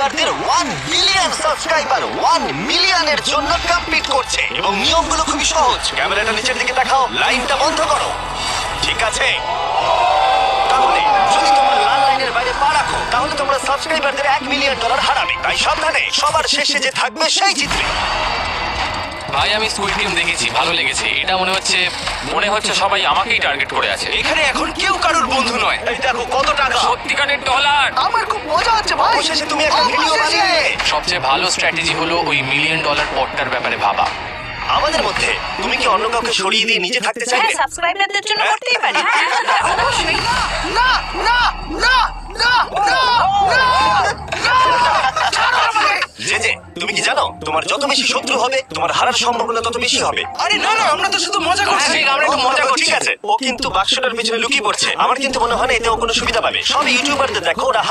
সাবস্ক্রাইবারদের 1 billion subscriber 1 মিলিয়নের জন্য compete করছে এবং নিয়মগুলো খুবই সহজ। ক্যামেরাটা নিচের দিকে দেখাও, লাইনটা বন্ধ করো। ঠিক আছে, তাহলে যদি তোমরা লাল লাইনের বাইরে পা রাখো তাহলে তোমরা সাবস্ক্রাইবারদের $1 মিলিয়ন হারাবে। তাই সাবধানে, সবার শেষে যে থাকবে সেই জিতবে। ভাই আমি স্কুইড গেম দেখেছি, ভালো লেগেছে। এটা মনে হচ্ছে সবাই আমাকেই টার্গেট করে আছে। এখানে এখন কেউ কারোর বন্ধু নয়। এই দেখো কত টাকা, সত্যিকারের ডলার। আমার খুব মজা হচ্ছে ভাই। অবশেষে তুমি একটা ভিডিও অবশেষে! বানিয়ে। সবচেয়ে ভালো স্ট্র্যাটেজি হলো ওই $1 মিলিয়ন পটটার ব্যাপারে ভাবা। আমাদের মধ্যে তুমি কি অন্য কাউকে সরিয়ে দিয়ে নিজে থাকতে হ্যাঁ, চাইবে? সাবস্ক্রাইবারদের জন্য করতেই পারি। হ্যাঁ, অবশ্যই। না না না না না না ছাড়ো আমাকে। যে তুমি কি জানো তোমার যত বেশি শত্রু হবে তোমার হারার সম্ভাবনা তত বেশি হবে। আরে না না, আমরা তো শুধু মজা করছি। হ্যাঁ, আমরা একটু মজা করছি। ঠিক আছে, ও কিন্তু বাক্সটার পিছনে লুকিয়ে পড়ছে। আমার কিন্তু মনে হয় না এতে ও কোনো সুবিধা পাবে। সব ইউটিউবারদের দেখো, ওরা